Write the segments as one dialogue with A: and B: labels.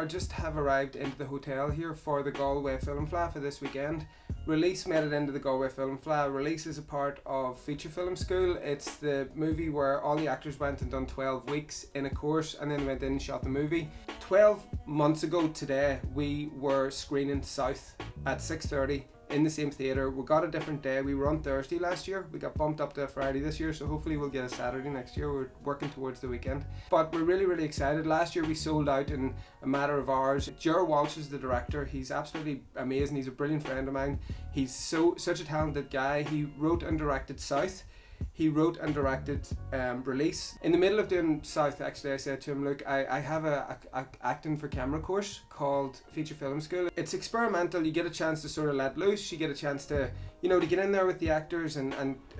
A: just have arrived into the hotel here for the Galway Film Fleadh for this weekend. Release made it into the Galway Film Fleadh. Release is a part of Feature Film School. It's the movie where all the actors went and done 12 weeks in a course and then went in and shot the movie. 12 months ago today we were screening South at 6:30 in the same theatre. We got a different day. We were on Thursday last year. We got bumped up to a Friday this year, so hopefully we'll get a Saturday next year. We're working towards the weekend. But we're really excited. Last year we sold out in a matter of hours. Ger Walsh is the director. He's absolutely amazing. He's a brilliant friend of mine. He's such a talented guy. He wrote and directed South. He wrote and directed Release. In the middle of doing South, actually, I said to him, look, I have a acting for camera course called Feature Film School. It's experimental. You get a chance to sort of let loose. You get a chance to, to get in there with the actors and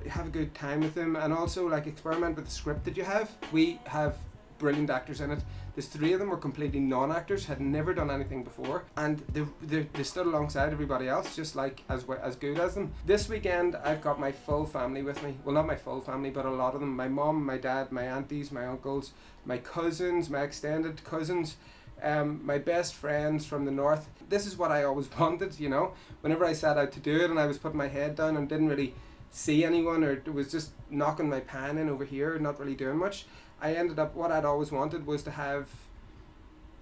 A: have a good time with them, and also like experiment with the script that you have. We have brilliant actors in it. There's 3 of them were completely non-actors, had never done anything before, and they stood alongside everybody else, just like as good as them. This weekend I've got my full family with me. Well, not my full family, but a lot of them. My mum, my dad, my aunties, my uncles, my cousins, my extended cousins, my best friends from the north. This is what I always wanted, whenever I set out to do it and I was putting my head down and didn't really see anyone, or it was just knocking my pan in over here, not really doing much. I ended up, what I'd always wanted was to have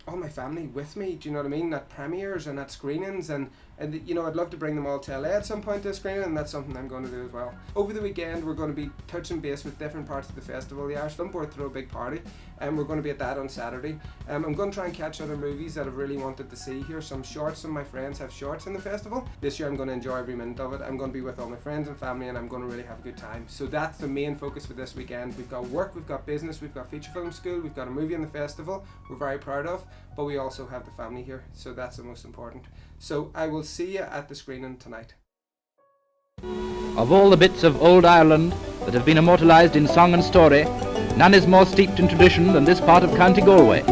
A: all my family with me, do you know what I mean, at premieres and at screenings, and I'd love to bring them all to LA at some point to a screening, and that's something I'm going to do as well. Over the weekend we're going to be touching base with different parts of the festival. The Irish Film Board throw a big party, and we're going to be at that on Saturday. I'm going to try and catch other movies that I've really wanted to see here, some shorts. Some of my friends have shorts in the festival. This year I'm going to enjoy every minute of it. I'm going to be with all my friends and family, and I'm going to really have a good time. So that's the main focus for this weekend. We've got work, we've got business, we've got Feature Film School, we've got a movie in the festival we're very proud of, but we also have the family here, so that's the most important. So I will see you at the screening tonight.
B: Of all the bits of old Ireland that have been immortalised in song and story, none is more steeped in tradition than this part of County Galway.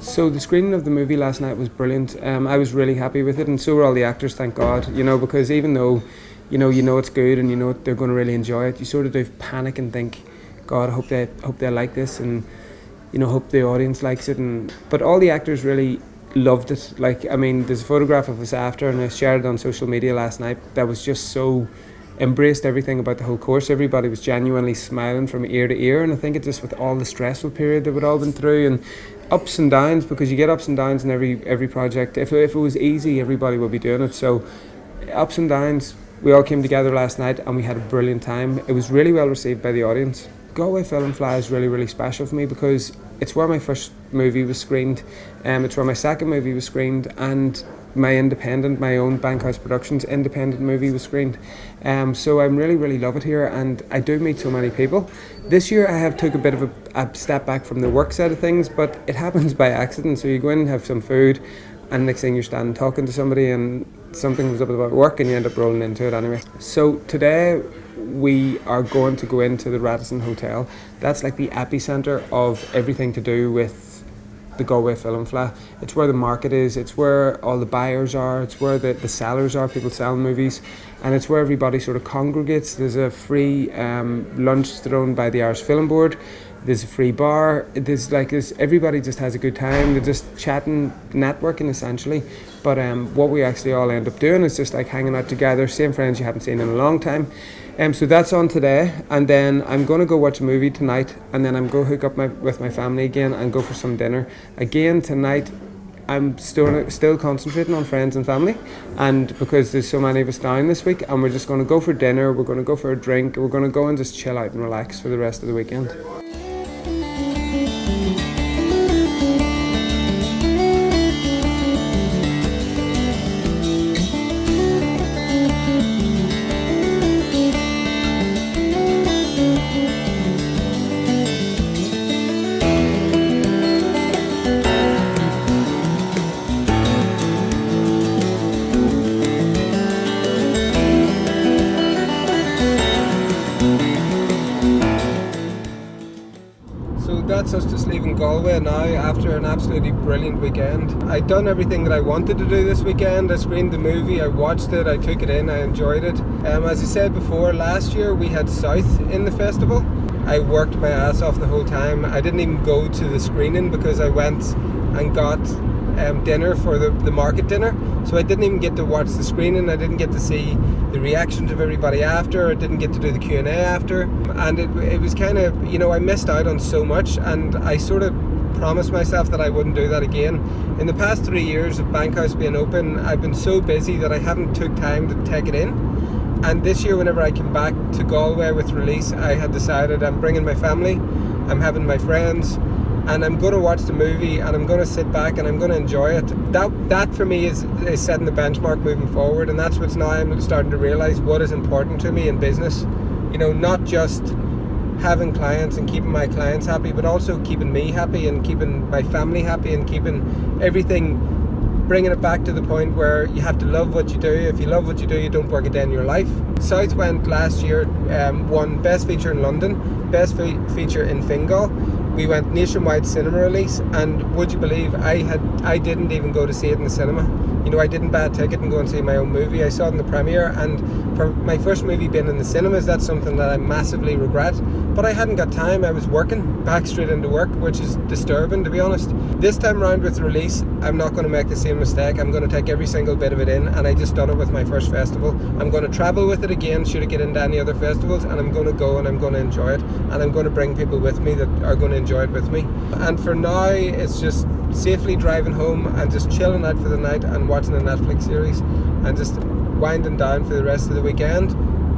A: So the screening of the movie last night was brilliant. I was really happy with it, and so were all the actors, thank God. Because even though you know it's good and they're going to really enjoy it, you sort of do panic and think, God, I hope they like this, and hope the audience likes it. But all the actors really loved it. There's a photograph of us after, and I shared it on social media last night. That was just so embraced everything about the whole course. Everybody was genuinely smiling from ear to ear, and I think it just, with all the stressful period that we'd all been through, and ups and downs, because you get ups and downs in every project. If it was easy, everybody would be doing it. So ups and downs, we all came together last night and we had a brilliant time. It was really well received by the audience. Galway Film Fleadh is really special for me because it's where my first movie was screened, it's where my second movie was screened, and my own Bankhouse Productions independent movie was screened. So I really love it here, and I do meet so many people. This year I have took a bit of a step back from the work side of things, but it happens by accident. So you go in and have some food, and next thing you're standing talking to somebody, and something comes up about work, and you end up rolling into it anyway. So today we are going to go into the Radisson Hotel. That's like the epicenter of everything to do with the Galway Film Fleadh. It's where the market is, it's where all the buyers are, it's where the sellers are, people selling movies, and it's where everybody sort of congregates. There's a free lunch thrown by the Irish Film Board. There's a free bar. Everybody just has a good time. They're just chatting, networking essentially. But what we actually all end up doing is just like hanging out together, same friends you haven't seen in a long time. So that's on today, and then I'm going to go watch a movie tonight, and then I'm going to hook up with my family again and go for some dinner. Again tonight, I'm still concentrating on friends and family, and because there's so many of us down this week, and we're just going to go for dinner, we're going to go for a drink, we're going to go and just chill out and relax for the rest of the weekend. Congrats us just leaving Galway now after an absolutely brilliant weekend. I'd done everything that I wanted to do this weekend. I screened the movie, I watched it, I took it in, I enjoyed it. As I said before, last year we had South in the festival. I worked my ass off the whole time. I didn't even go to the screening because I went and got dinner for the market dinner, so I didn't even get to watch the screening. I didn't get to see the reactions of everybody after. I didn't get to do the Q&A after, and it was kind of, I missed out on so much, and I sort of promised myself that I wouldn't do that again. In the past 3 years of Bankhouse being open, I've been so busy that I haven't took time to take it in. And this year, whenever I came back to Galway with release, I had decided I'm bringing my family, I'm having my friends, and I'm going to watch the movie, and I'm going to sit back and I'm going to enjoy it. That for me is setting the benchmark moving forward, and that's what's now I'm starting to realise what is important to me in business. Not just having clients and keeping my clients happy, but also keeping me happy and keeping my family happy and keeping everything, bringing it back to the point where you have to love what you do. If you love what you do, you don't work a day in your life. South went last year, won Best Feature in London, Best Feature in Fingal. We went nationwide cinema release, and would you believe I didn't even go to see it in the cinema. I didn't buy a ticket and go and see my own movie. I saw it in the premiere, and for my first movie being in the cinemas, that's something that I massively regret. But I hadn't got time. I was working back straight into work, which is disturbing, to be honest. This time round with release, I'm not going to make the same mistake. I'm going to take every single bit of it in, and I just done it with my first festival. I'm going to travel with it again should it get into any other festivals, and I'm going to go and I'm going to enjoy it, and I'm going to bring people with me that are going to enjoy it with me. And for now, it's just safely driving home and just chilling out for the night and watching a Netflix series and just winding down for the rest of the weekend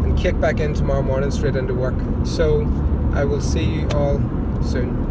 A: and kick back in tomorrow morning straight into work. So I will see you all soon.